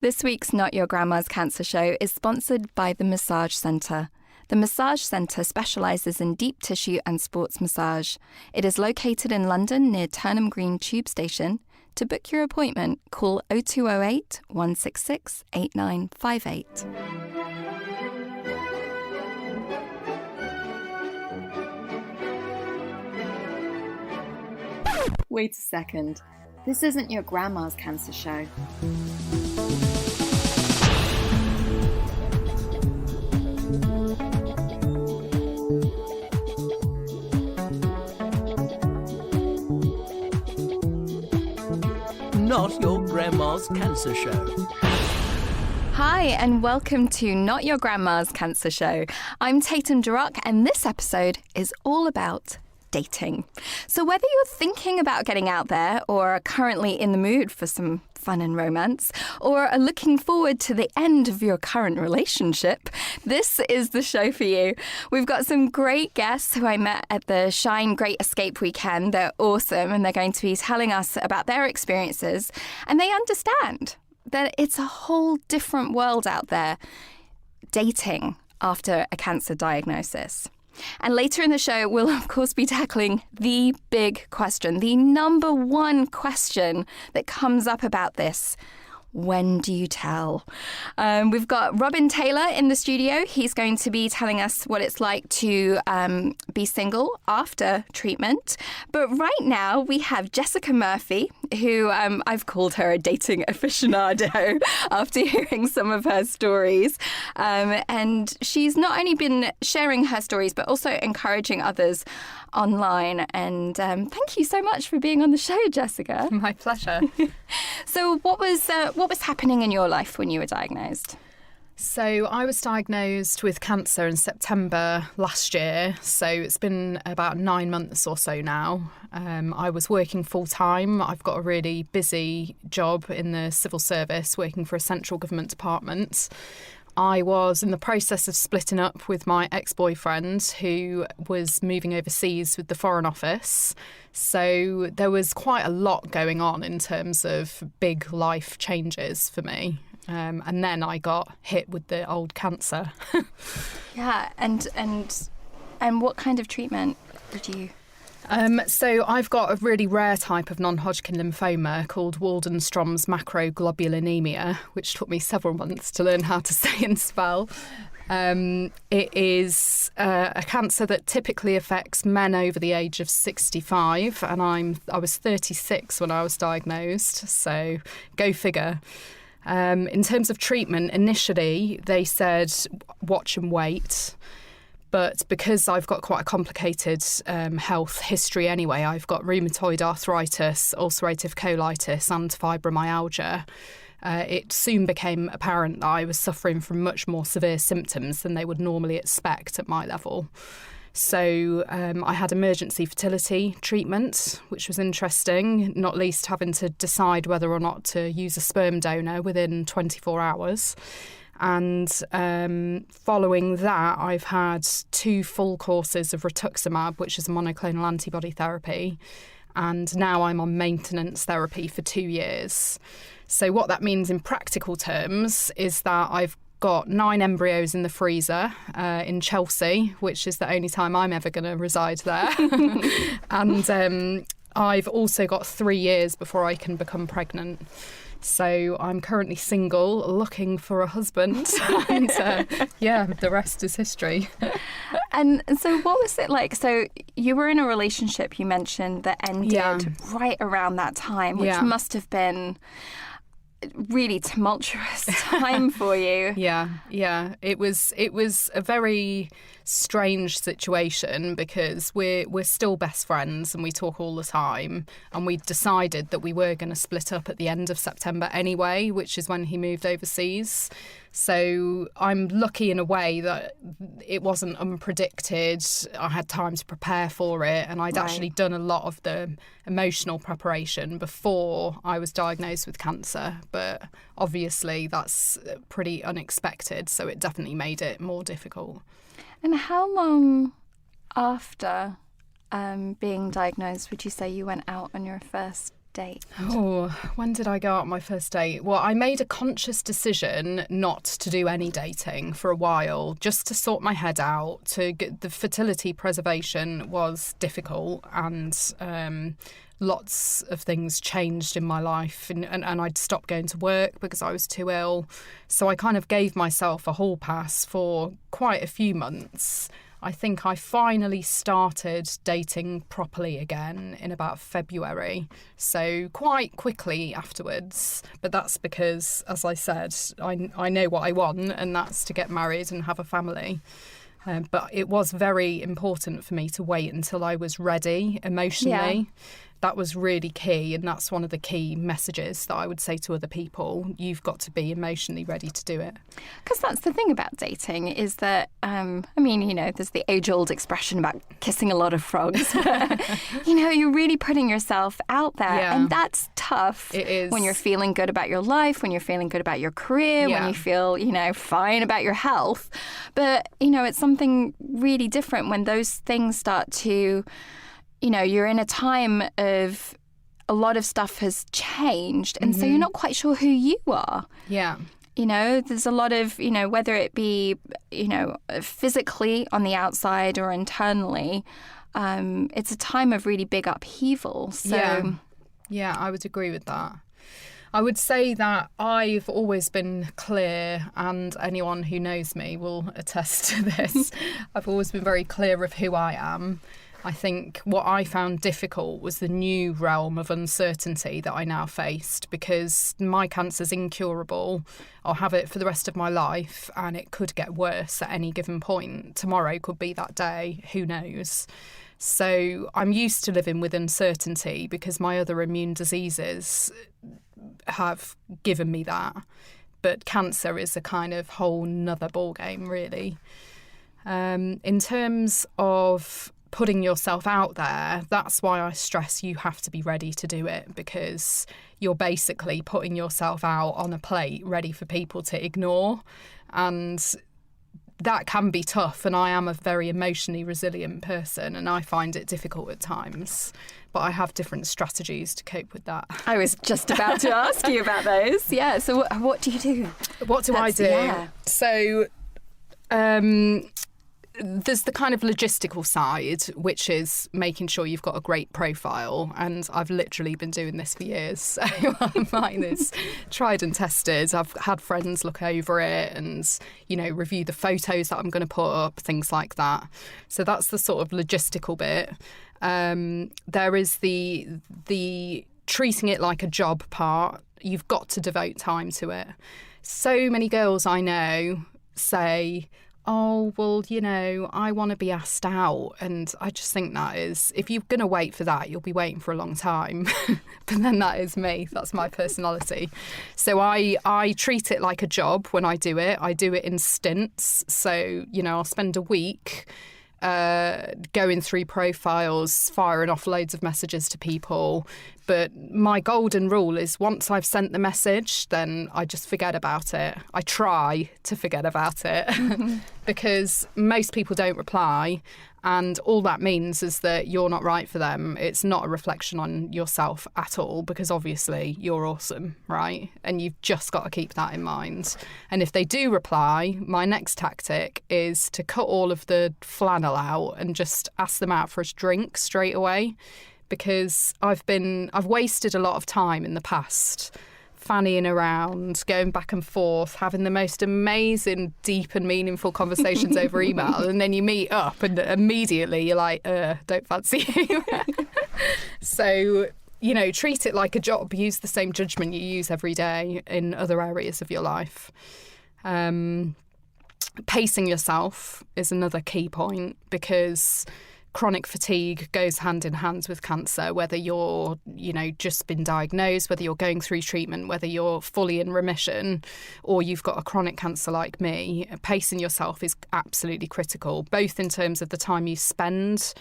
This week's Not Your Grandma's Cancer Show is sponsored by the Massage Centre. The Massage Centre specialises in deep tissue and sports massage. It is located in London near Turnham Green Tube Station. To book your appointment, call 0208 166 8958. Wait a second. This isn't your grandma's cancer show. Not Your Grandma's Cancer Show. Hi, and welcome to Not Your Grandma's Cancer Show. I'm Tatum, and this episode is all about dating. So whether you're thinking about getting out there or are currently in the mood for some fun and romance, or are looking forward to the end of your current relationship, this is the show for you. We've got some great guests who I met at the Shine Great Escape weekend. They're awesome, and they're going to be telling us about their experiences, and they understand that it's a whole different world out there, dating after a cancer diagnosis. And later in the show, we'll of course be tackling the big question, the number one question that comes up about this. When do you tell? We've got Robin Taylor in the studio. He's going to be telling us what it's like to be single after treatment. But right now we have Jessica Murphy, who I've called her a dating aficionado after hearing some of her stories. And she's not only been sharing her stories, but also encouraging others online. And thank you so much for being on the show, Jessica. My pleasure. So what was happening in your life when you were diagnosed? So I was diagnosed with cancer in September last year. So it's been about 9 months or so now. I was working full time. I've got a really busy job in the civil service, working for a central government department. I was in the process of splitting up with my ex-boyfriend who was moving overseas with the Foreign Office. So there was quite a lot going on in terms of big life changes for me. And then I got hit with the old cancer. Yeah, and what kind of treatment did you... So I've got a really rare type of non-Hodgkin lymphoma called Waldenstrom's macroglobulinemia, which took me several months to learn how to say and spell. It is a cancer that typically affects men over the age of 65, and I was 36 when I was diagnosed, so go figure. In terms of treatment, initially they said watch and wait. But because I've got quite a complicated health history anyway, I've got rheumatoid arthritis, ulcerative colitis and fibromyalgia, it soon became apparent that I was suffering from much more severe symptoms than they would normally expect at my level. So I had emergency fertility treatment, which was interesting, not least having to decide whether or not to use a sperm donor within 24 hours. And following that, I've had 2 full courses of rituximab, which is a monoclonal antibody therapy. And now I'm on maintenance therapy for 2 years. So what that means in practical terms is that I've got 9 embryos in the freezer in Chelsea, which is the only time I'm ever going to reside there. And I've also got 3 years before I can become pregnant. So I'm currently single, looking for a husband, and the rest is history. And so what was it like? So you were in a relationship, you mentioned, that ended right around that time, which must have been really tumultuous time for you. Yeah. It was a very strange situation because we're still best friends and we talk all the time, and we decided that we were going to split up at the end of September anyway, which is when he moved overseas. So I'm lucky in a way that it wasn't unpredicted. I had time to prepare for it, and I'd actually done a lot of the emotional preparation before I was diagnosed with cancer. But obviously that's pretty unexpected, so it definitely made it more difficult. And how long after being diagnosed would you say you went out on your first date? Oh, when did I go out on my first date? Well, I made a conscious decision not to do any dating for a while, just to sort my head out. To get the fertility preservation was difficult, and lots of things changed in my life, and I'd stopped going to work because I was too ill. So I kind of gave myself a hall pass for quite a few months. I think I finally started dating properly again in about February, so quite quickly afterwards. But that's because, as I said, I know what I want, and that's to get married and have a family. But it was very important for me to wait until I was ready emotionally. Yeah. That was really key, and that's one of the key messages that I would say to other people. You've got to be emotionally ready to do it. Because that's the thing about dating is that, there's the age-old expression about kissing a lot of frogs. You're really putting yourself out there, and that's tough. It is. When you're feeling good about your life, when you're feeling good about your career, when you feel, fine about your health. But, it's something really different when those things start to... you're in a time of a lot of stuff has changed, and so you're not quite sure who you are. Yeah. There's a lot of, whether it be, physically on the outside or internally, it's a time of really big upheaval. So yeah, I would agree with that. I would say that I've always been clear, and anyone who knows me will attest to this. I've always been very clear of who I am. I think what I found difficult was the new realm of uncertainty that I now faced, because my cancer's incurable. I'll have it for the rest of my life, and it could get worse at any given point. Tomorrow could be that day, who knows? So I'm used to living with uncertainty because my other immune diseases have given me that. But cancer is a kind of whole nother ballgame, really. In terms of putting yourself out there, that's why I stress you have to be ready to do it, because you're basically putting yourself out on a plate ready for people to ignore, and that can be tough. And I am a very emotionally resilient person, and I find it difficult at times, but I have different strategies to cope with that. I was just about to ask you about those. Yeah, so what do you do? What do I do? Yeah. So there's the kind of logistical side, which is making sure you've got a great profile. And I've literally been doing this for years. So mine is tried and tested. I've had friends look over it and, review the photos that I'm going to put up, things like that. So that's the sort of logistical bit. There is the treating it like a job part. You've got to devote time to it. So many girls I know say, oh, well, I want to be asked out. And I just think that is, if you're going to wait for that, you'll be waiting for a long time. But then that is me. That's my personality. So I treat it like a job when I do it. I do it in stints. So, I'll spend a week going through profiles, firing off loads of messages to people. But my golden rule is once I've sent the message, then I just forget about it. I try to forget about it because most people don't reply. And all that means is that you're not right for them. It's not a reflection on yourself at all, because obviously you're awesome, right? And you've just got to keep that in mind. And if they do reply, my next tactic is to cut all of the flannel out and just ask them out for a drink straight away, because I've wasted a lot of time in the past fannying around, going back and forth, having the most amazing, deep and meaningful conversations over email. And then you meet up and immediately you're like, don't fancy you. So, treat it like a job. Use the same judgment you use every day in other areas of your life. Pacing yourself is another key point, because chronic fatigue goes hand in hand with cancer, whether you're, just been diagnosed, whether you're going through treatment, whether you're fully in remission, or you've got a chronic cancer like me. Pacing yourself is absolutely critical, both in terms of the time you spend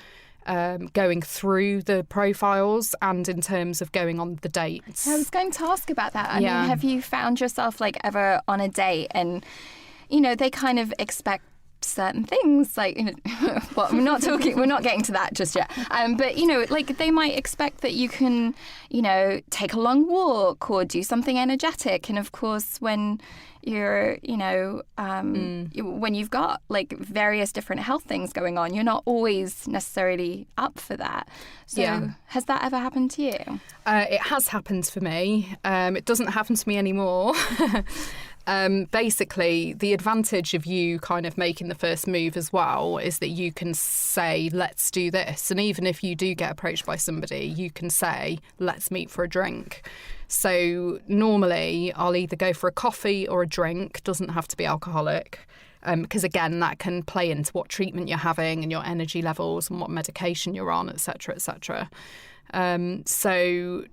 going through the profiles and in terms of going on the dates. I was going to ask about that. I mean, have you found yourself ever on a date and, they kind of expect certain things, like, well, we're not getting to that just yet. But, like they might expect that you can, take a long walk or do something energetic. And of course, when you're, when you've got like various different health things going on, you're not always necessarily up for that. So has that ever happened to you? It has happened for me. It doesn't happen to me anymore. Basically, the advantage of you kind of making the first move as well is that you can say, let's do this. And even if you do get approached by somebody, you can say, let's meet for a drink. So normally I'll either go for a coffee or a drink. Doesn't have to be alcoholic. Because again, that can play into what treatment you're having and your energy levels and what medication you're on, etc., etc. So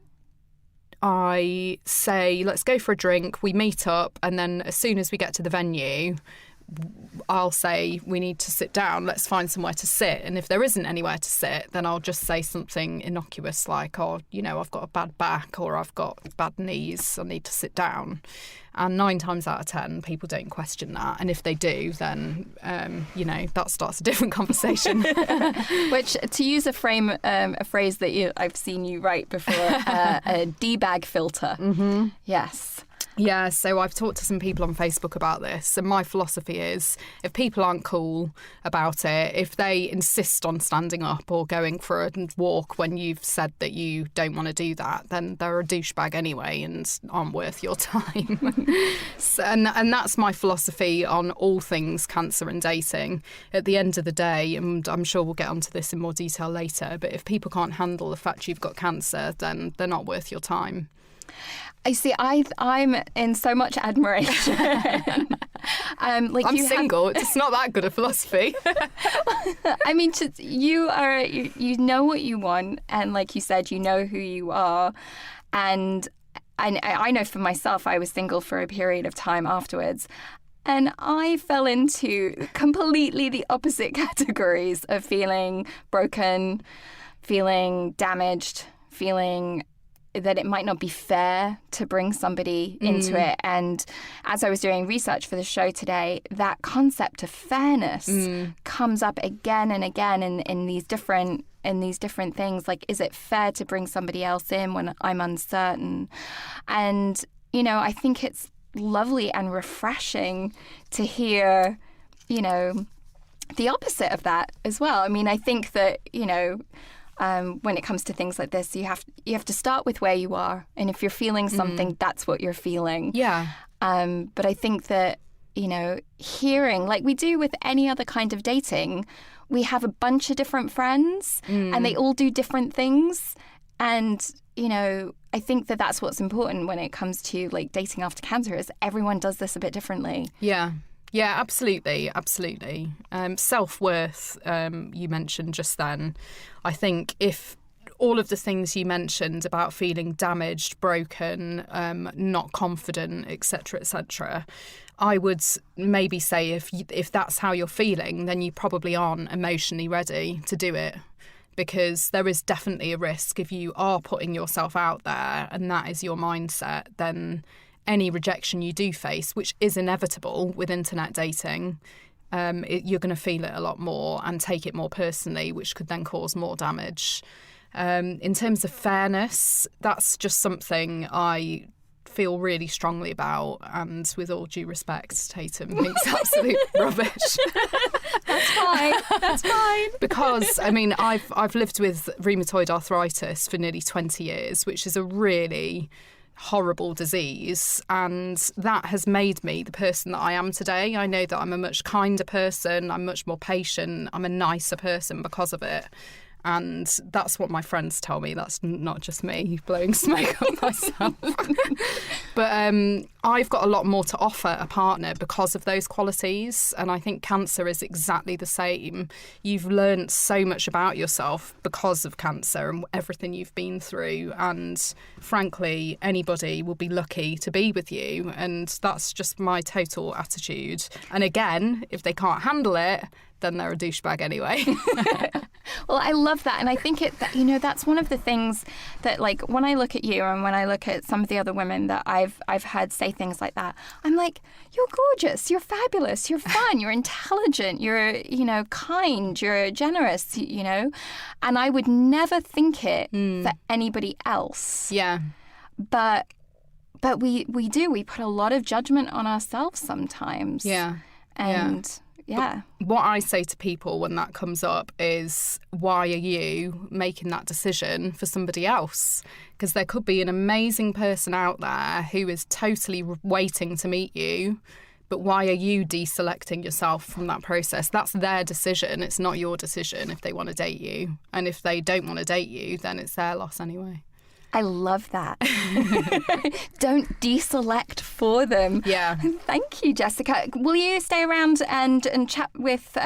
I say, let's go for a drink, we meet up, and then as soon as we get to the venue, I'll say, we need to sit down, let's find somewhere to sit. And if there isn't anywhere to sit, then I'll just say something innocuous like, I've got a bad back or I've got bad knees, I need to sit down. And 9 times out of 10, people don't question that. And if they do, then, that starts a different conversation. Which, to use a phrase that I've seen you write before, a D-bag filter. Mm-hmm. Yes. Yeah, so I've talked to some people on Facebook about this, and my philosophy is if people aren't cool about it, if they insist on standing up or going for a walk when you've said that you don't want to do that, then they're a douchebag anyway and aren't worth your time. and that's my philosophy on all things cancer and dating. At the end of the day, and I'm sure we'll get onto this in more detail later, but if people can't handle the fact you've got cancer, then they're not worth your time. I see. I'm in so much admiration. I'm single. It's not that good a philosophy. I mean, you know what you want, and like you said, you know who you are, and I know for myself, I was single for a period of time afterwards. And I fell into completely the opposite categories of feeling broken, feeling damaged, feeling that it might not be fair to bring somebody into it. And as I was doing research for the show today, that concept of fairness comes up again and again in these different things. Like, is it fair to bring somebody else in when I'm uncertain? And, I think it's lovely and refreshing to hear, the opposite of that as well. I mean, I think that, when it comes to things like this, you have to start with where you are, and if you're feeling something, that's what you're feeling. Yeah. But I think that hearing, like we do with any other kind of dating, we have a bunch of different friends, and they all do different things, and I think that that's what's important when it comes to like dating after cancer, is everyone does this a bit differently. Yeah. Yeah, absolutely. Self-worth, you mentioned just then. I think if all of the things you mentioned about feeling damaged, broken, not confident, etc., I would maybe say if that's how you're feeling, then you probably aren't emotionally ready to do it. Because there is definitely a risk if you are putting yourself out there and that is your mindset, then any rejection you do face, which is inevitable with internet dating, you're going to feel it a lot more and take it more personally, which could then cause more damage. In terms of fairness, that's just something I feel really strongly about, and with all due respect, Tatum thinks absolute rubbish. That's fine. Because I mean, I've lived with rheumatoid arthritis for nearly 20 years, which is a really horrible disease, and that has made me the person that I am today. I know that I'm a much kinder person, I'm much more patient, I'm a nicer person because of it. And that's what my friends tell me. That's not just me blowing smoke up myself. But I've got a lot more to offer a partner because of those qualities. And I think cancer is exactly the same. You've learned so much about yourself because of cancer and everything you've been through. And frankly, anybody will be lucky to be with you. And that's just my total attitude. And again, if they can't handle it, then they're a douchebag anyway. Well, I love that. And I think that's one of the things that, like, when I look at you and when I look at some of the other women that I've heard say say things like that. I'm like, you're gorgeous, you're fabulous, you're fun, you're intelligent, you're, kind, you're generous, and I would never think it for anybody else. Yeah. But we put a lot of judgment on ourselves sometimes. Yeah. And yeah. What I say to people when that comes up is, why are you making that decision for somebody else? Because there could be an amazing person out there who is totally waiting to meet you, but why are you deselecting yourself from that process? That's their decision. It's not your decision if they want to date you. And if they don't want to date you, then it's their loss anyway. I love that. Don't deselect for them. Yeah. Thank you, Jessica. Will you stay around and chat with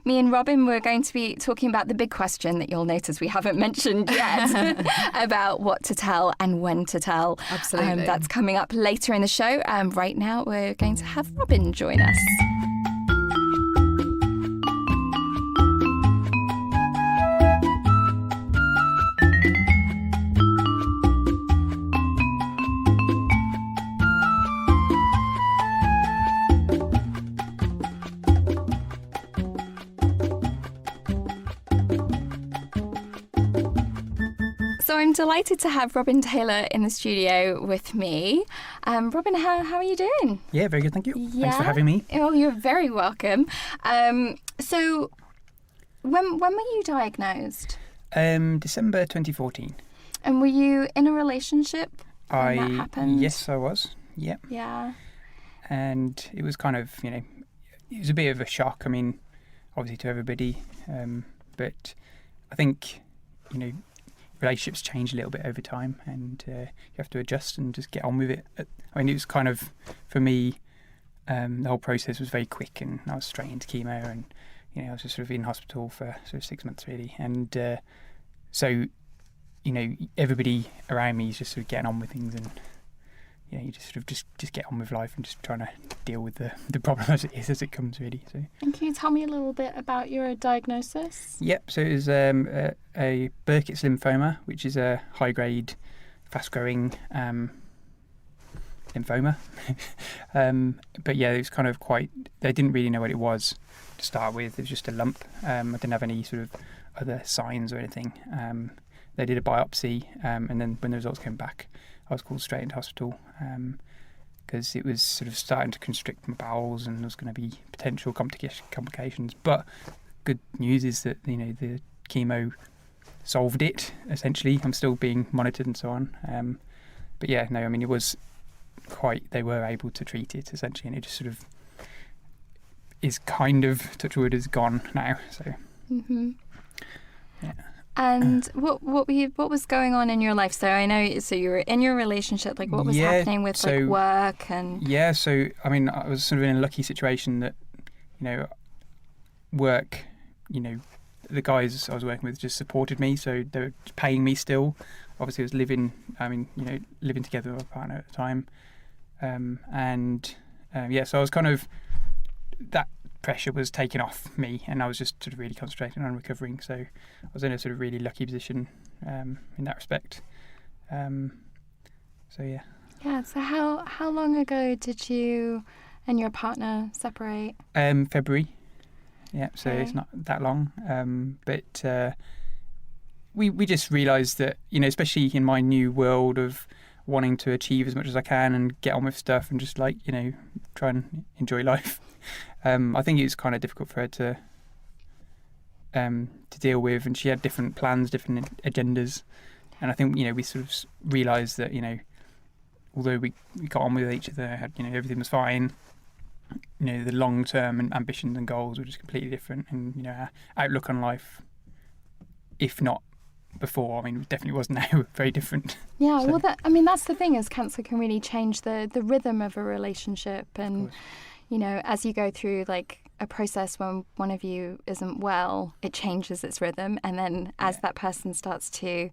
me and Robin? We're going to be talking about the big question that you'll notice we haven't mentioned yet about what to tell and when to tell. Absolutely. That's coming up later in the show. Right now, we're going to have Robin join us. So I'm delighted to have Robin Taylor in the studio with me. Robin, how are you doing? Yeah, very good, thank you. Thanks for having me. Oh, you're very welcome. So when were you diagnosed? December 2014. And were you in a relationship when that happened? Yes, I was. Yeah. Yeah. And it was kind of, it was a bit of a shock. I mean, obviously to everybody, but I think, relationships change a little bit over time, and you have to adjust and just get on with it. I mean, it was kind of, for me, the whole process was very quick, and I was straight into chemo, and I was just sort of in hospital for sort of 6 months really, and so everybody around me is just sort of getting on with things, and you just sort of just get on with life and just trying to deal with the problem as it is, as it comes really. So. And can you tell me a little bit about your diagnosis? Yep. So it was a Burkitt's lymphoma, which is a high-grade, fast-growing lymphoma. But yeah, it was kind of they didn't really know what it was to start with. It was just a lump. I didn't have any sort of other signs or anything. They did a biopsy, and then when the results came back, I was called straight into hospital because it was sort of starting to constrict my bowels, and there was going to be potential complications. But good news is that the chemo solved it. Essentially, I'm still being monitored and so on. But yeah, no, I mean, it was they were able to treat it essentially, and it just sort of is kind of, touch wood, is gone now. So. Mm-hmm. Yeah. And what was going on in your life? So I know, you were in your relationship. Like, what was happening with work and? Yeah, so I mean, I was sort of in a lucky situation that, work, the guys I was working with just supported me, so they were paying me still. Obviously, I was living together with my partner at the time, so I was kind of, that pressure was taken off me, and I was just sort of really concentrating on recovering. So I was in a sort of really lucky position in that respect. So yeah. Yeah. So how long ago did you and your partner separate? February. Yeah. So it's not that long. But we just realised that, especially in my new world of wanting to achieve as much as I can and get on with stuff and just try and enjoy life. I think it was kind of difficult for her to deal with, and she had different plans, different agendas, and I think we sort of realised that although we got on with each other, had everything was fine, the long term and ambitions and goals were just completely different, and our outlook on life, if not before, I mean, it definitely was now very different. Yeah, so. Well, that's the thing, is cancer can really change the rhythm of a relationship, and as you go through a process when one of you isn't well, it changes its rhythm, and then as that person starts to,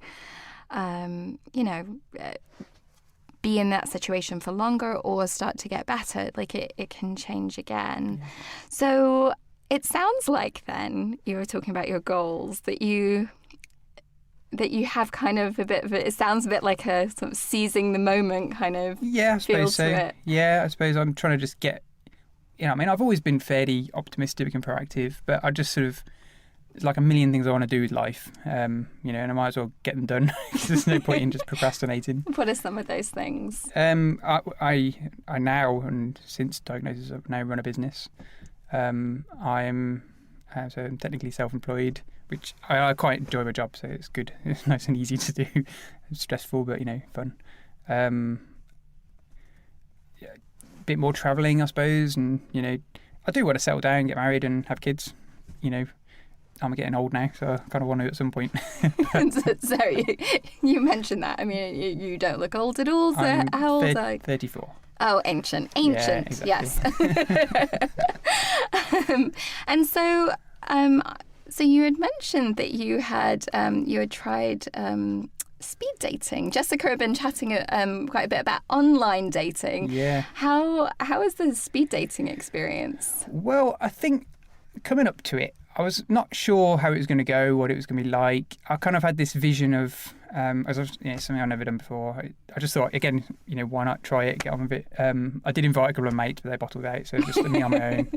be in that situation for longer or start to get better, it can change again. Yeah. So it sounds like then you were talking about your goals, that you that you have kind of a bit of it sounds a bit like a sort of seizing the moment kind of Yeah, I feel suppose to so. it. Yeah, I suppose I'm trying to just get, I mean, I've always been fairly optimistic and proactive, but I just sort of, it's like a million things I want to do with life, and I might as well get them done. There's no point in just procrastinating. What are some of those things? I now, and since diagnosis, I've now run a business. I'm technically self-employed, which I quite enjoy my job, so it's good. It's nice and easy to do. It's stressful, but fun. A bit more travelling, I suppose, and I do want to settle down, get married, and have kids. I'm getting old now, so I kind of want to at some point. So you mentioned that. I mean, you don't look old at all. So I'm how old are you? 34. Oh, ancient, Yeah, exactly. Yes. And so, so you had mentioned that you had tried speed dating. Jessica had been chatting quite a bit about online dating. Yeah. How was the speed dating experience? Well, I think coming up to it, I was not sure how it was going to go, what it was going to be like. I kind of had this vision of, something I've never done before. I just thought, again, why not try it, get on with it. I did invite a couple of mates, but they bottled out, so it was just me on my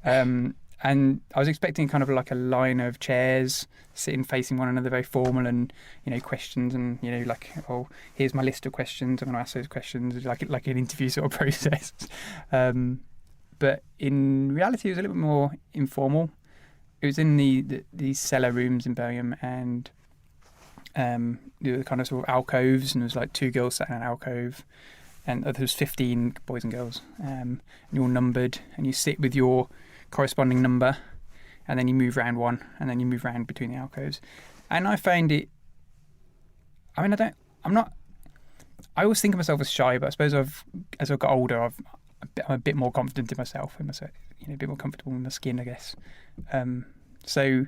own. And I was expecting kind of like a line of chairs sitting facing one another, very formal, and questions, and like, oh, here's my list of questions, I'm going to ask those questions, like an interview sort of process. But in reality, it was a little bit more informal. It was in these cellar rooms in Birmingham, and there were kind of sort of alcoves, and there was like 2 girls sat in an alcove, and there was 15 boys and girls, and you're all numbered, and you sit with your corresponding number, and then you move round one, and then you move round between the alcoves. And I found it, I mean, I always think of myself as shy, but I suppose as I've got older, I'm a bit more confident in myself, a bit more comfortable in my skin, I guess. So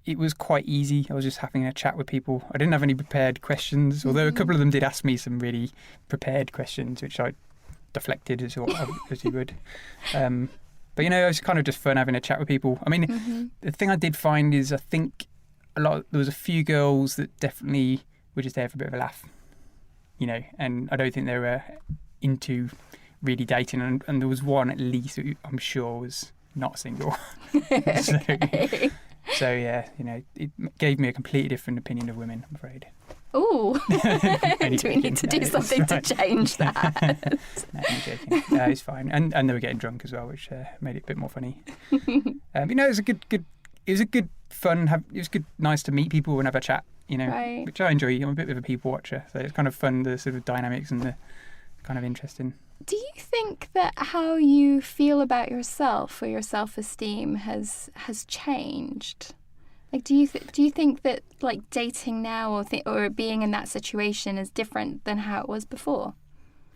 it was quite easy. I was just having a chat with people. I didn't have any prepared questions, although a couple of them did ask me some really prepared questions, which I deflected as you would. But it was kind of just fun having a chat with people. I mean, the thing I did find is I think there was a few girls that definitely were just there for a bit of a laugh, and I don't think they were into really dating. And there was one at least who I'm sure was not single. So yeah, it gave me a completely different opinion of women, I'm afraid. Oh, do we need to do something to change that? No, I'm joking. No, it's fine. And they were getting drunk as well, which made it a bit more funny. It was a good. It was a good fun. It was good, nice to meet people and have a chat. Right. Which I enjoy. I'm a bit of a people watcher, so it's kind of fun. The sort of dynamics and the kind of interesting. Do you think that how you feel about yourself or your self-esteem has changed? Like, do you think that like dating now or being in that situation is different than how it was before?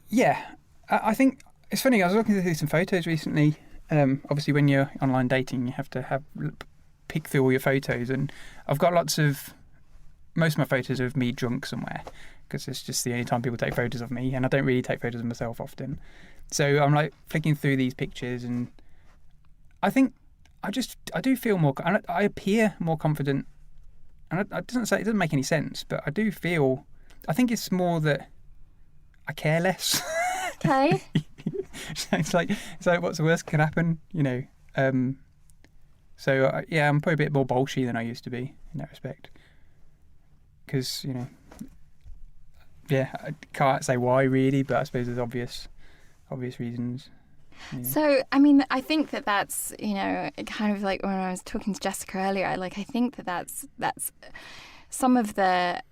Yeah, I think it's funny. I was looking through some photos recently. Obviously, when you're online dating, you have to pick through all your photos, and I've got most of my photos are of me drunk somewhere, because it's just the only time people take photos of me, and I don't really take photos of myself often. So I'm like flicking through these pictures, and I think I do feel more. I appear more confident, and it doesn't make any sense, but I do feel. I think it's more that I care less. Okay. it's like what's the worst can happen, So yeah, I'm probably a bit more bolshy than I used to be in that respect, because yeah, I can't say why really, but I suppose there's obvious reasons. So, I mean, I think that that's, kind of like when I was talking to Jessica earlier, I think that that's some of the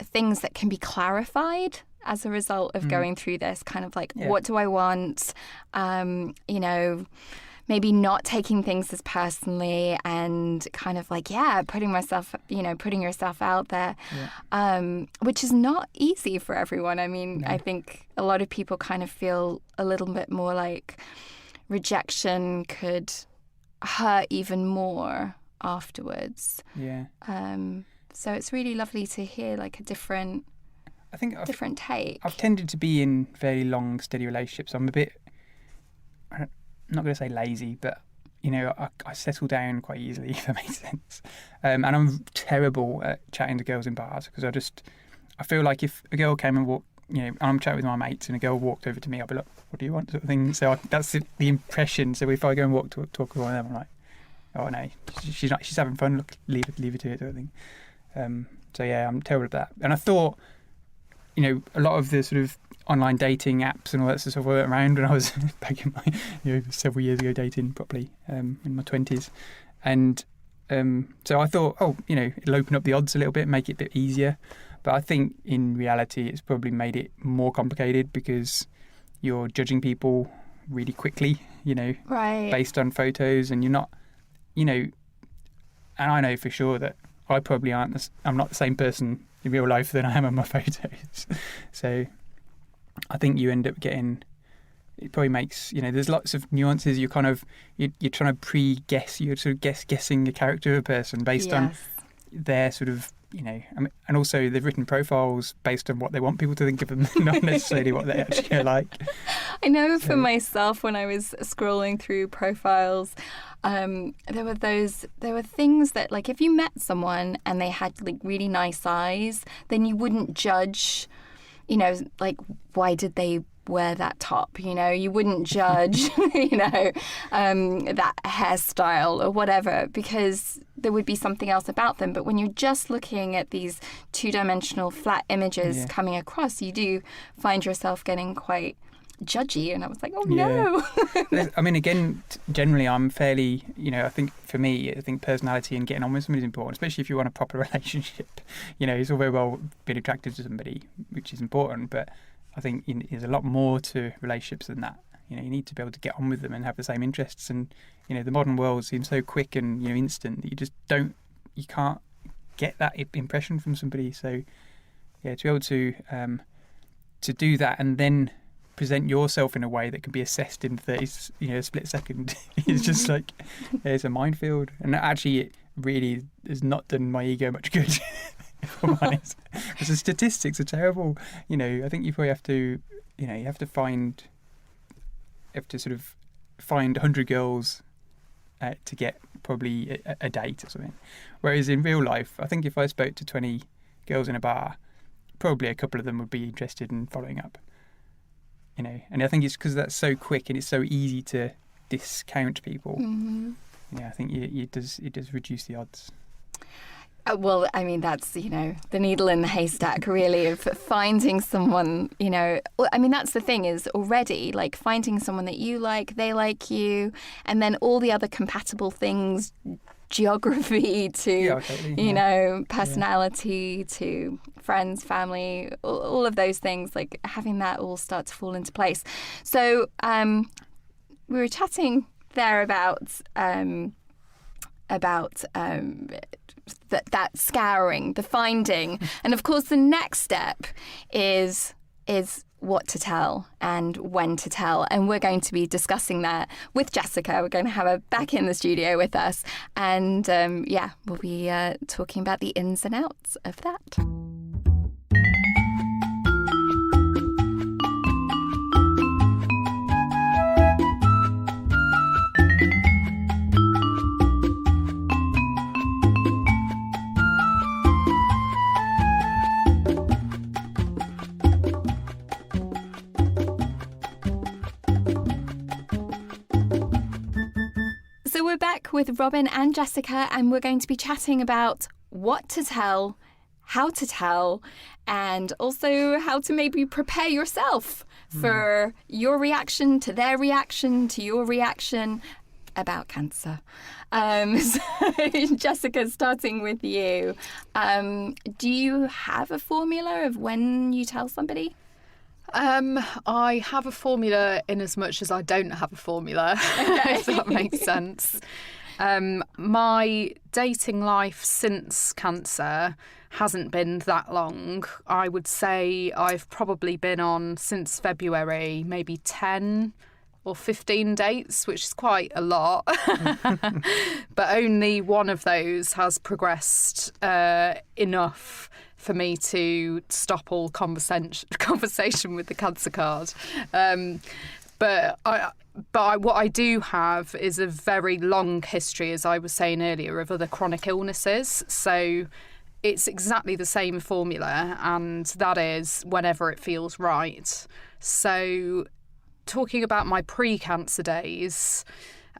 things that can be clarified as a result of going through this kind of like, what do I want? Maybe not taking things as personally and kind of like, putting yourself out there, which is not easy for everyone. I mean, I think a lot of people kind of feel a little bit more like rejection could hurt even more afterwards. Yeah. So it's really lovely to hear like a different take. I've tended to be in fairly long, steady relationships. I'm a bit, I'm not going to say lazy, but I settle down quite easily, if that makes sense. And I'm terrible at chatting to girls in bars because I feel like if a girl came and walked, I'm chatting with my mates and a girl walked over to me, I'll be like, what do you want, sort of thing. So that's the impression. So if I go and talk with one of them, I'm like, oh no, she's having fun, look, leave her to it, sort of thing. So yeah, I'm terrible at that. And I thought, a lot of the sort of online dating apps and all that sort of stuff weren't around when I was back in my, several years ago dating properly, in my 20s. And so I thought, it'll open up the odds a little bit, make it a bit easier. But I think in reality, it's probably made it more complicated because you're judging people really quickly, right, based on photos, and you're not, and I know for sure that I probably I'm not the same person in real life than I am on my photos. So I think you end up getting, it probably makes, there's lots of nuances. You're trying to pre-guess, you're sort of guessing the character of a person based on their sort of, and also they've written profiles based on what they want people to think of them, not necessarily what they actually are like. I know for myself, when I was scrolling through profiles, there were things that, like, if you met someone and they had like really nice eyes, then you wouldn't judge, like, why did they wear that top? You wouldn't judge, that hairstyle or whatever, because there would be something else about them. But when you're just looking at these two-dimensional flat images coming across, you do find yourself getting quite judgy. And I was like, no. I mean, again, generally I'm fairly, I think for me, personality and getting on with somebody is important, especially if you want a proper relationship. It's all very well being attracted to somebody, which is important, but I think there's a lot more to relationships than that. You need to be able to get on with them and have the same interests. And, the modern world seems so quick and, instant that you can't get that impression from somebody. So, yeah, to be able to do that and then present yourself in a way that can be assessed in 30, a split second, it's just like, it's a minefield. And actually, it really has not done my ego much good. If I'm honest, because the statistics are terrible. I think you probably have to, you have to sort of find 100 girls to get probably a date or something. Whereas in real life, I think if I spoke to 20 girls in a bar, probably a couple of them would be interested in following up. And I think it's because that's so quick and it's so easy to discount people. Mm-hmm. I think it does reduce the odds. Well, I mean, that's, the needle in the haystack, really, of finding someone, I mean, that's the thing is already, like, finding someone that you like, they like you, and then all the other compatible things, geography to, personality to friends, family, all of those things, like having that all start to fall into place. So we were chatting there about that scouring, the finding, and of course the next step is what to tell and when to tell, and we're going to be discussing that with Jessica. We're going to have her back in the studio with us, and we'll be talking about the ins and outs of that. So we're back with Robin and Jessica, and we're going to be chatting about what to tell, how to tell, and also how to maybe prepare yourself for your reaction to their reaction to your reaction about cancer. So Jessica, starting with you, do you have a formula of when you tell somebody? I have a formula in as much as I don't have a formula, if that makes sense. My dating life since cancer hasn't been that long. I would say I've probably been on, since February, maybe 10 or 15 dates, which is quite a lot. But only one of those has progressed enough for me to stop all conversation with the cancer card. But But what I do have is a very long history, as I was saying earlier, of other chronic illnesses. So it's exactly the same formula, and that is whenever it feels right. So talking about my pre-cancer days,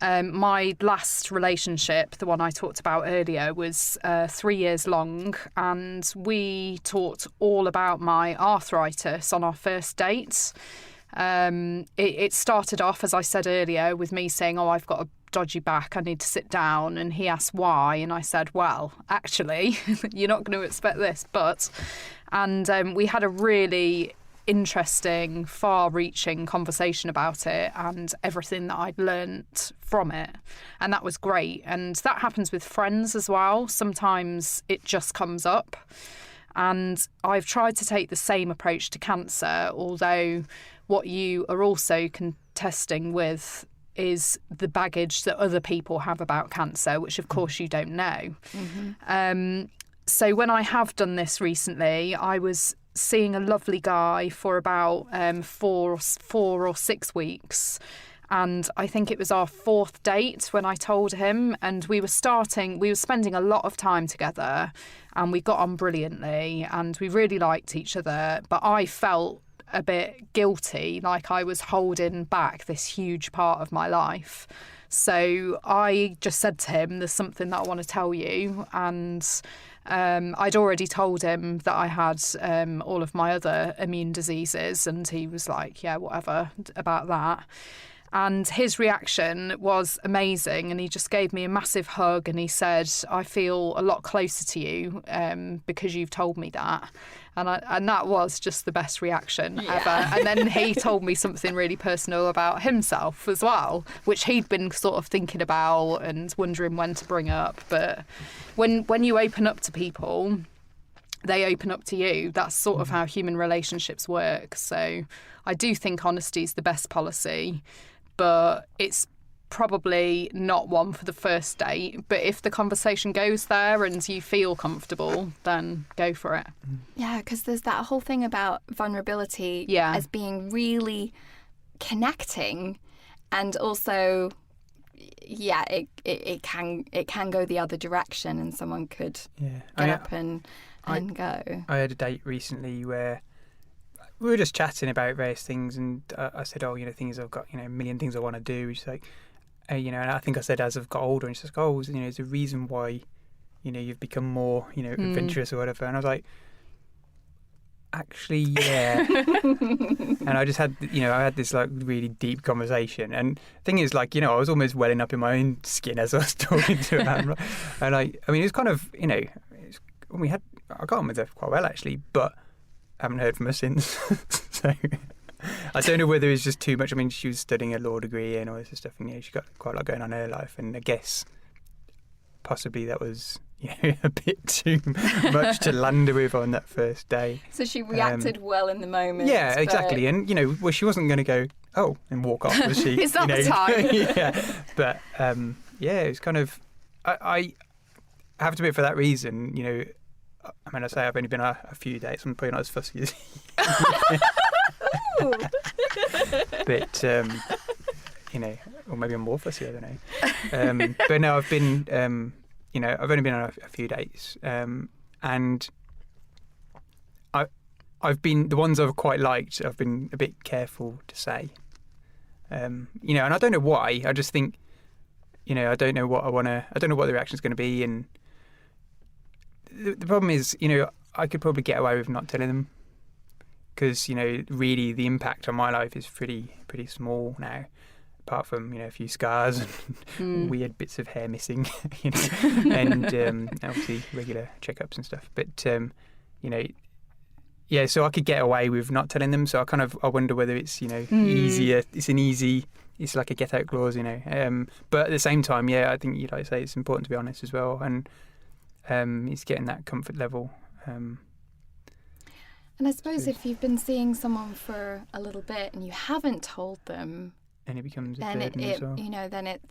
my last relationship, the one I talked about earlier, was 3 years long, and we talked all about my arthritis on our first date. It started off, as I said earlier, with me saying, I've got a dodgy back, I need to sit down. And he asked why. And I said, well, actually, you're not going to expect this, but... And we had a really interesting, far-reaching conversation about it and everything that I'd learnt from it. And that was great. And that happens with friends as well. Sometimes it just comes up. And I've tried to take the same approach to cancer, although what you are also contesting with is the baggage that other people have about cancer, which of course you don't know. So when I have done this recently, I was seeing a lovely guy for about 4 or 6 weeks. And I think it was our 4th date when I told him, and we were spending a lot of time together, and we got on brilliantly and we really liked each other. But I felt a bit guilty, like I was holding back this huge part of my life. So I just said to him, there's something that I want to tell you. And I'd already told him that I had all of my other immune diseases, and he was like, yeah, whatever about that. And his reaction was amazing, and he just gave me a massive hug, and he said, I feel a lot closer to you because you've told me that. And that was just the best reaction ever. And then he told me something really personal about himself as well, which he'd been sort of thinking about and wondering when to bring up. But when you open up to people, they open up to you. That's sort of how human relationships work. So I do think honesty is the best policy, but it's probably not one for the first date. But if the conversation goes there and you feel comfortable, then go for it. Yeah, because there's that whole thing about vulnerability as being really connecting, and also, it can go the other direction, and someone could get up and go. I had a date recently where we were just chatting about various things, and I said, things I've got, a million things I want to do. She's like, and I think I said as I've got older, and she's like, there's a reason why, you've become more, adventurous or whatever. And I was like, actually, yeah. And I just had, I had this like really deep conversation. And the thing is, like, I was almost welling up in my own skin as I was talking to her. And it was kind of, I got on with her quite well actually, but I haven't heard from her since. So I don't know whether it's just too much. I mean, she was studying a law degree and all this stuff, and she got quite a lot going on in her life. And I guess possibly that was a bit too much to land her with on that first day. So she reacted well in the moment. Yeah, exactly. And she wasn't going to go and walk off, was she? It's not the time. Yeah, but it was kind of. I have to admit, for that reason, I mean, I say I've only been on a few dates. I'm probably not as fussy as but or maybe I'm more fussy, I don't know. But no, I've been I've only been on a few dates, and I've been, the ones I've quite liked, I've been a bit careful to say, and I don't know why. I just think, I don't know what I don't know what the reaction's going to be, and the problem is, I could probably get away with not telling them, because really the impact on my life is pretty small now, apart from a few scars and weird bits of hair missing, and obviously regular checkups and stuff. But so I could get away with not telling them. So I wonder whether it's easier. It's like a get out clause, But at the same time, I think you'd like to say it's important to be honest as well, and it's getting that comfort level. And I suppose if you've been seeing someone for a little bit and you haven't told them, and it becomes a then burden as well. Then it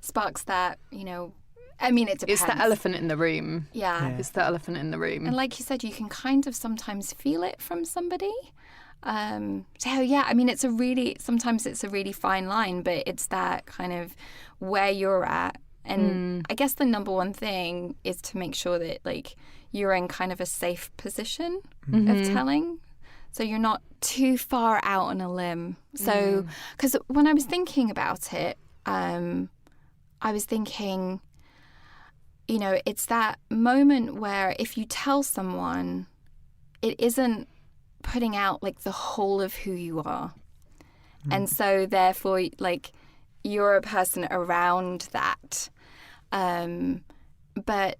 sparks that, I mean, it depends. It's the elephant in the room. Yeah. It's the elephant in the room. And like you said, you can kind of sometimes feel it from somebody. So yeah, I mean, sometimes it's a really fine line, but it's that kind of where you're at. And I guess the number one thing is to make sure that like you're in kind of a safe position of telling. So you're not too far out on a limb. So, because when I was thinking about it, I was thinking, you know, it's that moment where if you tell someone, it isn't putting out like the whole of who you are. And so therefore, like, you're a person around that. But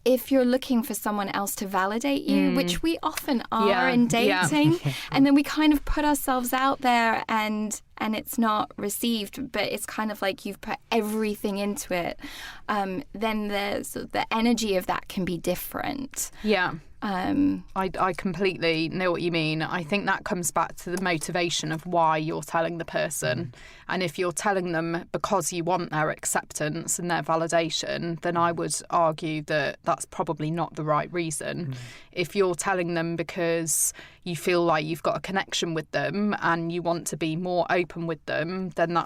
if you're looking for someone else to validate you, which we often are in dating, and then we kind of put ourselves out there and it's not received, but it's kind of like you've put everything into it, then the energy of that can be different. Yeah. I completely know what you mean. I think that comes back to the motivation of why you're telling the person. And if you're telling them because you want their acceptance and their validation, then I would argue that that's probably not the right reason. If you're telling them because you feel like you've got a connection with them and you want to be more open with them, then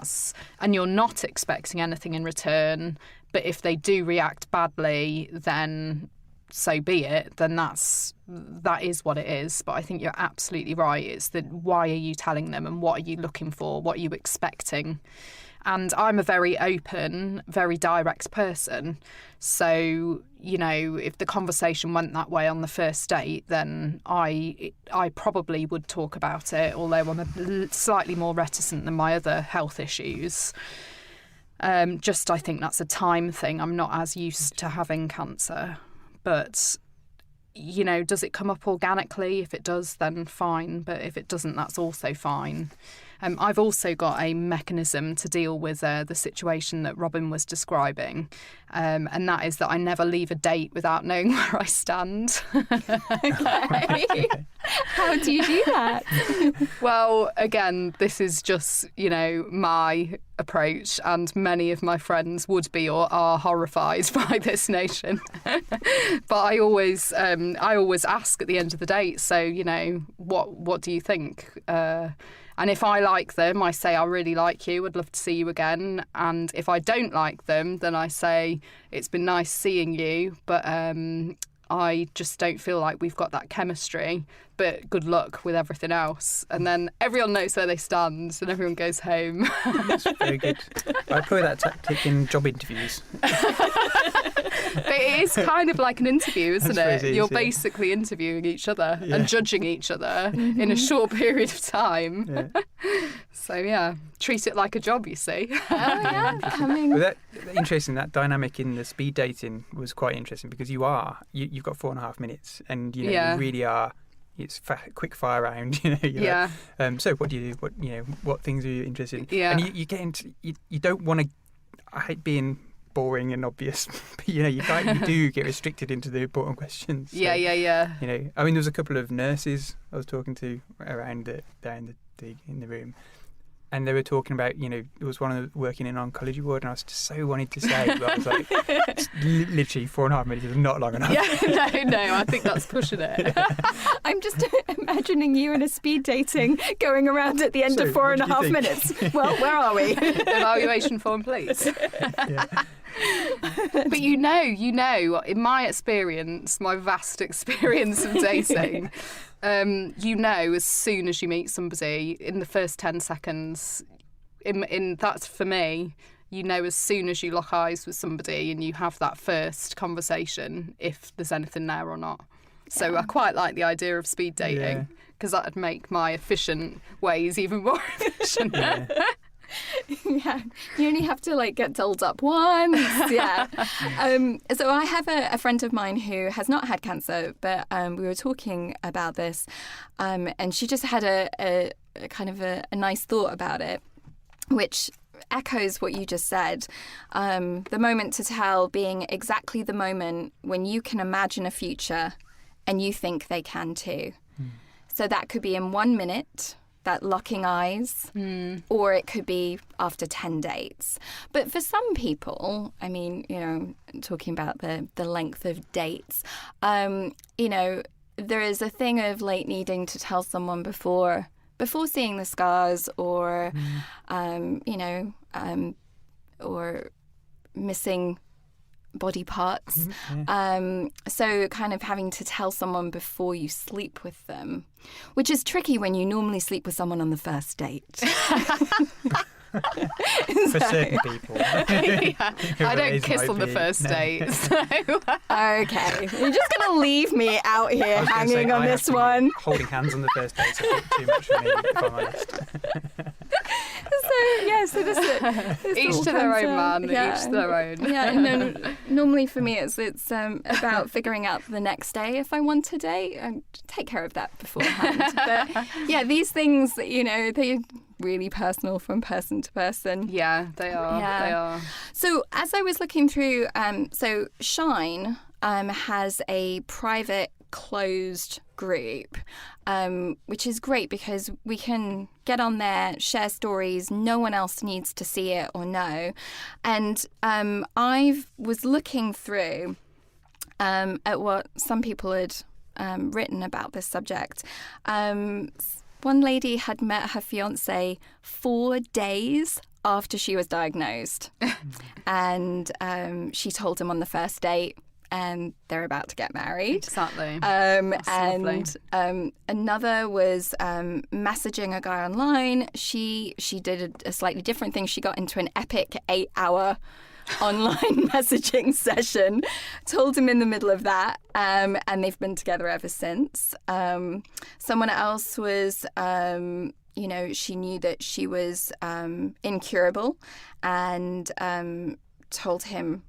and you're not expecting anything in return, but if they do react badly, then so be it, then that is what it is. But I think you're absolutely right. It's that why are you telling them and what are you looking for? What are you expecting? And I'm a very open, very direct person. So, you know, if the conversation went that way on the first date, then I probably would talk about it, although I'm slightly more reticent than my other health issues. I think that's a time thing. I'm not as used to having cancer. But, you know, does it come up organically? If it does, then fine. But if it doesn't, that's also fine. I've also got a mechanism to deal with the situation that Robin was describing. And that is that I never leave a date without knowing where I stand. Okay. How do you do that? Well, again, this is just, you know, my approach, and many of my friends would be or are horrified by this notion. But I always ask at the end of the date, so, you know, what do you think? And if I like them, I say, I really like you, I'd love to see you again. And if I don't like them, then I say, it's been nice seeing you, but I just don't feel like we've got that chemistry, but good luck with everything else. And then everyone knows where they stand and everyone goes home. That's very good. I employ that tactic in job interviews. But it is kind of like an interview, isn't it? You're basically interviewing each other and judging each other in a short period of time. So, yeah, treat it like a job, you see. Oh, yeah, coming. Well, interesting, that dynamic in the speed dating was quite interesting because you've got 4.5 minutes and, you know, you really are, it's quick fire round, you know. You're like, so what do you do? What things are you interested in? And you get into, you don't want to, I hate being boring and obvious, but you do get restricted into the important questions. So, You know, I mean, there was a couple of nurses I was talking to around there in the room, and they were talking about, you know, there was one of them working in an oncology ward, and I was just so wanted to say, but I was like, it's literally 4.5 minutes is not long enough. No, I think that's pushing it. I'm just imagining you in a speed dating going around at the end of 4.5 minutes. Well, where are we? Evaluation form, please. But you know, in my experience, my vast experience of dating, you know, as soon as you meet somebody in the first 10 seconds, in that's for me, you know, as soon as you lock eyes with somebody and you have that first conversation, if there's anything there or not. So I quite like the idea of speed dating because that would make my efficient ways even more efficient. Yeah, you only have to get dolled up once. Yeah. So I have a friend of mine who has not had cancer, but we were talking about this, and she just had a kind of a nice thought about it, which echoes what you just said. The moment to tell being exactly the moment when you can imagine a future and you think they can too. So that could be in 1 minute, that locking eyes, or it could be after 10 dates. But for some people, I mean, you know, talking about the length of dates, you know, there is a thing of like needing to tell someone before seeing the scars, or or missing body parts. So kind of having to tell someone before you sleep with them, which is tricky when you normally sleep with someone on the first date. For certain people. I don't kiss on the first date. So. Okay, you're just going to leave me out here hanging on this I one. holding hands on the first date is a bit too much for me, if I'm honest. So this each all to their comes own, out. man. Yeah. Each to their own. Yeah, no, normally for me it's about figuring out the next day if I want to date, and take care of that beforehand. But yeah, these things, they're really personal from person to person. Yeah, they are. Yeah. They are. So as I was looking through, so Shine has a private closed group, which is great because we can get on there, share stories. No one else needs to see it or know. And I was looking through at what some people had written about this subject. One lady had met her fiancé 4 days after she was diagnosed. And she told him on the first date, and they're about to get married. Exactly. Another was messaging a guy online. She did a slightly different thing. She got into an epic 8-hour online messaging session, told him in the middle of that, and they've been together ever since. Someone else was, she knew that she was incurable, and told him.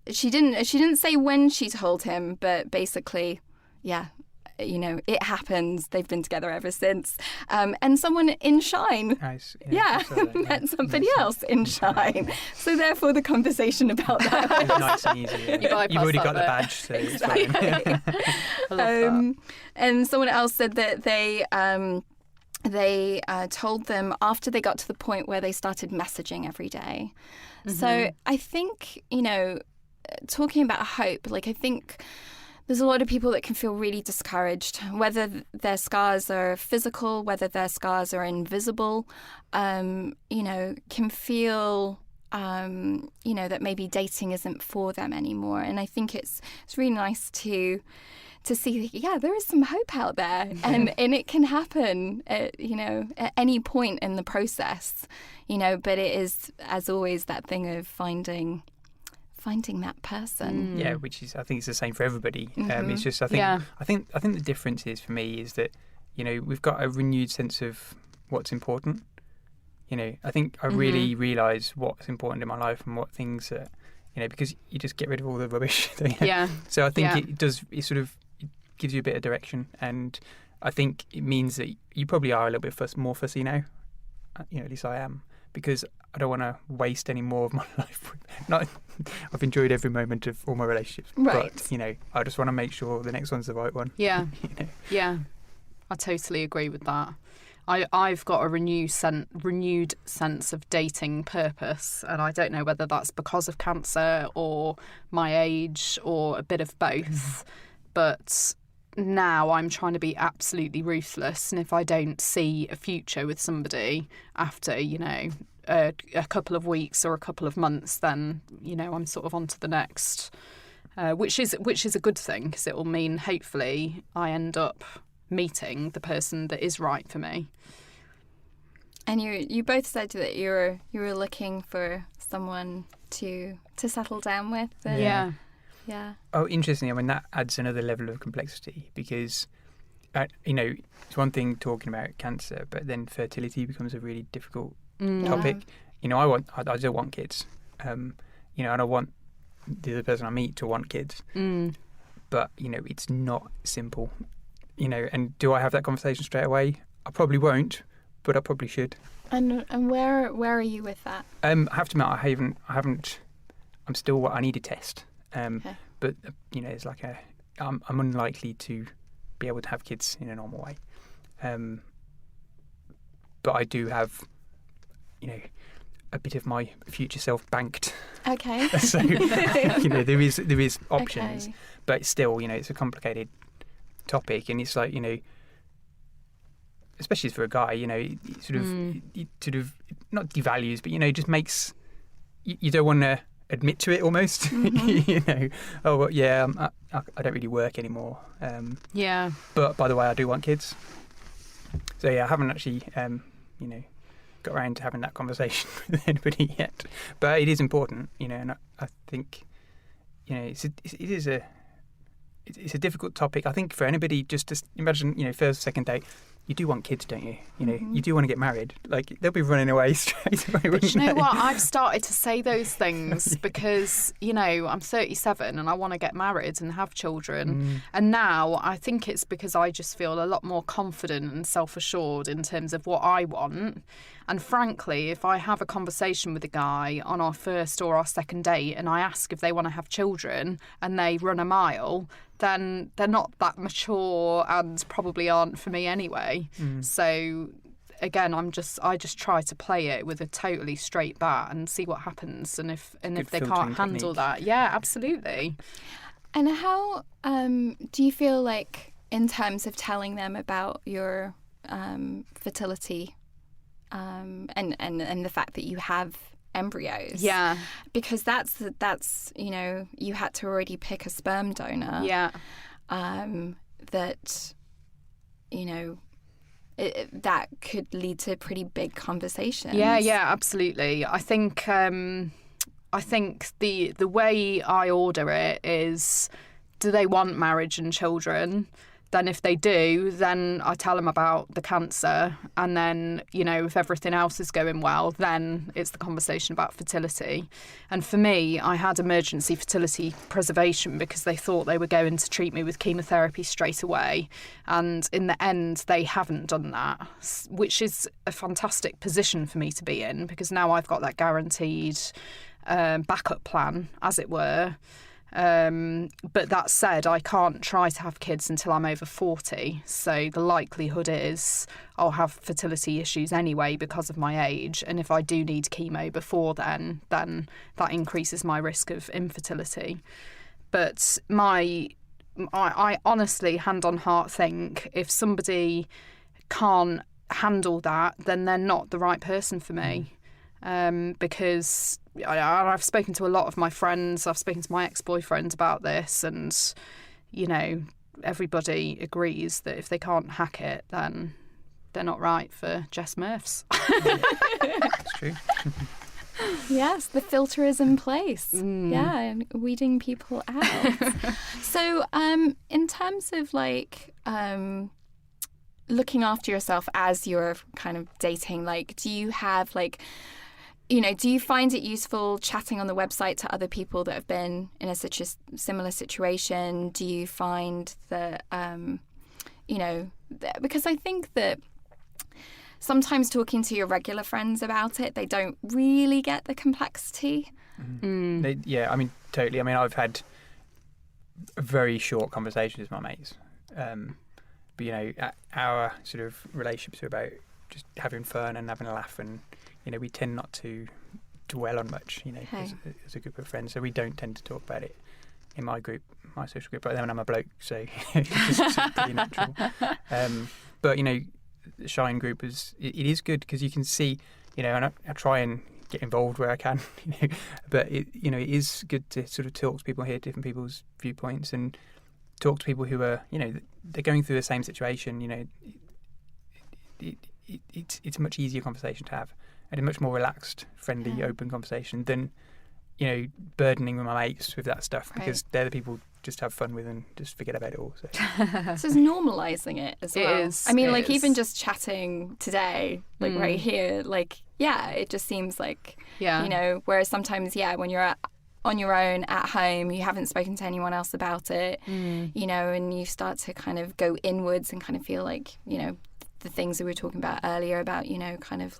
She didn't say when she told him, but basically, yeah, it happens. They've been together ever since. And someone in Shine, Nice. met somebody else in Shine. So therefore, the conversation about that It's nice and easy. Yeah. You've already got the badge, so it's fine. I love that. And someone else said that they told them after they got to the point where they started messaging every day. So I think, talking about hope, I think there's a lot of people that can feel really discouraged, whether their scars are physical, whether their scars are invisible, can feel, that maybe dating isn't for them anymore. And I think it's really nice to see, there is some hope out there, and it can happen, at any point in the process, but it is, as always, that thing of finding that person. Yeah, which is, I think it's the same for everybody. It's just, I think the difference is for me is that, we've got a renewed sense of what's important. I think I really realise what's important in my life and what things that, because you just get rid of all the rubbish. Yeah. So I think it gives you a bit of direction, and I think it means that you probably are a little bit more fussy now. At least I am, because I don't want to waste any more of my life. I've enjoyed every moment of all my relationships, right. But I just want to make sure the next one's the right one. Yeah, yeah, I totally agree with that. I've got a renewed sense of dating purpose, and I don't know whether that's because of cancer or my age or a bit of both, but now I'm trying to be absolutely ruthless, and if I don't see a future with somebody after, a couple of weeks or a couple of months, then, I'm sort of on to the next, which is a good thing, because it will mean hopefully I end up meeting the person that is right for me. And you both said that you were looking for someone to settle down with. And yeah. Oh, interesting. I mean, that adds another level of complexity, because, it's one thing talking about cancer, but then fertility becomes a really difficult topic. I don't want kids. And I want the other person I meet to want kids. But, it's not simple. And do I have that conversation straight away? I probably won't, but I probably should. And where are you with that? I have to admit, I haven't. I'm still. I need a test. Okay. But it's like I'm unlikely to be able to have kids in a normal way. But I do have, a bit of my future self banked. Okay. So there is options, Okay. but still, it's a complicated topic, and it's like, especially for a guy, it sort of not devalues, but just makes you don't want to admit to it almost. Mm-hmm. Oh well, yeah, I don't really work anymore. Yeah. But by the way, I do want kids. So yeah, I haven't actually got around to having that conversation with anybody yet. But it is important, and I think it is a difficult topic. I think for anybody, just to imagine, first, second date, you do want kids, don't you? You do want to get married. Like, they'll be running away straight away, wouldn't Do you know they? what? I've started to say those things because, I'm 37 and I want to get married and have children. And now I think it's because I just feel a lot more confident and self-assured in terms of what I want. And frankly, if I have a conversation with a guy on our first or our second date and I ask if they want to have children and they run a mile, then they're not that mature and probably aren't for me anyway. So again, I just try to play it with a totally straight bat and see what happens, and if they can't handle that, yeah, absolutely. And how do you feel like in terms of telling them about your fertility and the fact that you have embryos? Yeah. Because that's you had to already pick a sperm donor. Yeah. That that could lead to pretty big conversations. Yeah, absolutely. I think the way I order it is, do they want marriage and children? Then if they do, then I tell them about the cancer, and then if everything else is going well, then it's the conversation about fertility. And for me, I had emergency fertility preservation because they thought they were going to treat me with chemotherapy straight away, and in the end they haven't done that, which is a fantastic position for me to be in, because now I've got that guaranteed backup plan, as it were. But that said, I can't try to have kids until I'm over 40. So the likelihood is I'll have fertility issues anyway because of my age. And if I do need chemo before then that increases my risk of infertility. But I honestly, hand on heart, think if somebody can't handle that, then they're not the right person for me. Because I've spoken to a lot of my friends, I've spoken to my ex-boyfriends about this, and, everybody agrees that if they can't hack it, then they're not right for Jess Murphs. That's true. Yes, the filter is in place. Yeah, and weeding people out. So, in terms of looking after yourself as you're kind of dating, do you have do you find it useful chatting on the website to other people that have been in such a similar situation? Do you find that, because I think that sometimes talking to your regular friends about it, they don't really get the complexity. Yeah, I mean, totally. I mean, I've had very short conversations with my mates. But, our sort of relationships are about just having fun and having a laugh, and we tend not to dwell on much, as a group of friends. So we don't tend to talk about it in my group, my social group. But then I'm a bloke, so it's just pretty natural. But the Shine group it is good because you can see, and I try and get involved where I can, But it is good to sort of talk to people, hear different people's viewpoints, and talk to people who are, they're going through the same situation. It's a much easier conversation to have, and a much more relaxed, friendly, open conversation than, burdening with my mates with that stuff, because they're the people just have fun with and just forget about it all. So, so it's normalising it as well. It is. I mean, even just chatting today, right here, it just seems like, whereas sometimes, when you're on your own at home, you haven't spoken to anyone else about it, and you start to kind of go inwards and kind of feel like, the things that we were talking about earlier about, kind of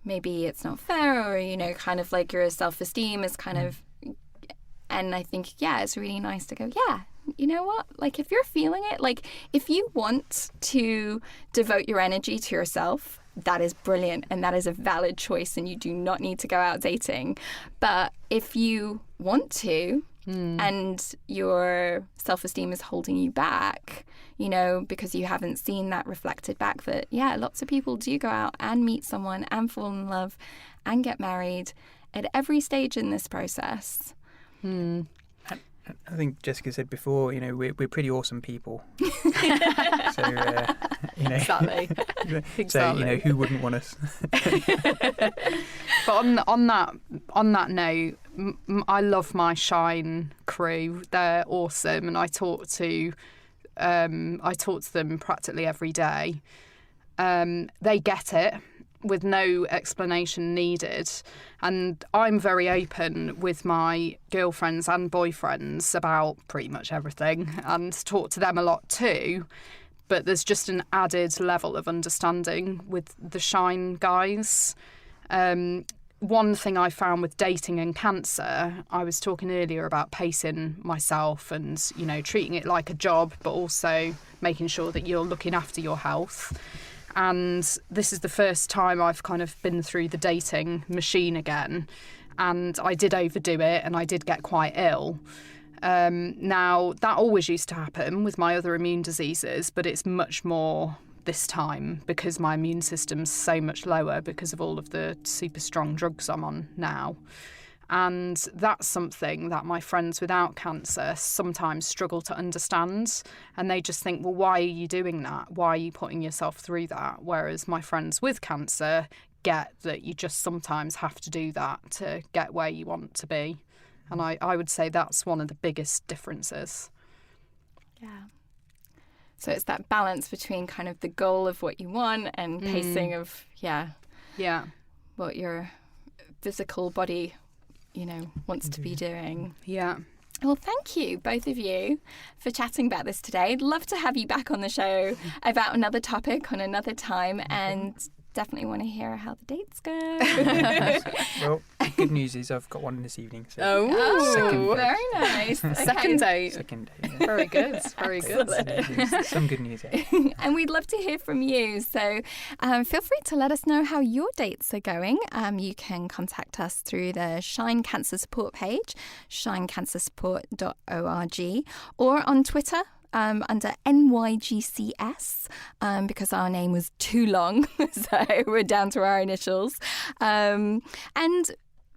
maybe it's not fair, or, kind of your self-esteem is kind of, and I think, it's really nice to go, you know what, if you're feeling it, if you want to devote your energy to yourself that is brilliant and that is a valid choice, and you do not need to go out dating. But if you want to and your self-esteem is holding you back, you know, because you haven't seen that reflected back, that, yeah, lots of people do go out and meet someone and fall in love and get married at every stage in this process. I think Jessica said before, you know, we're pretty awesome people. So, you know, Exactly. so, you know, who wouldn't want us? But on that note, I love my Shine crew. They're awesome, and I talk to them practically every day. They get it with no explanation needed, and I'm very open with my girlfriends and boyfriends about pretty much everything, and talk to them a lot too. But there's just an added level of understanding with the Shine guys. One thing I found with dating and cancer, I was talking earlier about pacing myself and, you know, treating it like a job, but also making sure that you're looking after your health. And this is the first time I've kind of been through the dating machine again, and I did overdo it and I did get quite ill. Now, that always used to happen with my other immune diseases, but it's much more this time because my immune system's so much lower because of all of the super strong drugs I'm on now. And that's something that my friends without cancer sometimes struggle to understand. And they just think, well, why are you doing that? Why are you putting yourself through that? Whereas my friends with cancer get that you just sometimes have to do that to get where you want to be. And I would say that's one of the biggest differences. Yeah. So it's that balance between kind of the goal of what you want and pacing of, what your physical body, you know, wants to be doing. Yeah. Well, thank you, both of you, for chatting about this today. I'd love to have you back on the show about another topic on another time, and definitely want to hear how the dates go. Well, the good news is I've got one this evening. So Oh, very nice. Second date. Second date. Yeah. Very good. Very good. Some good news. Yeah. And we'd love to hear from you. So feel free to let us know how your dates are going. You can contact us through the Shine Cancer Support page, shinecancersupport.org, or on Twitter under NYGCS, because our name was too long, so we're down to our initials. And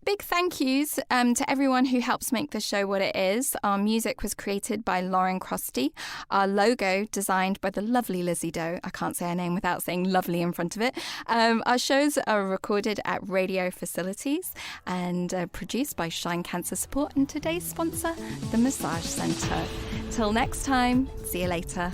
big thank yous to everyone who helps make the show what it is. Our music was created by Lauren Crosty. Our logo designed by the lovely Lizzie Doe. I can't say her name without saying lovely in front of it. Our shows are recorded at Radio Facilities and produced by Shine Cancer Support, and today's sponsor, the Massage Centre. Till next time, see you later.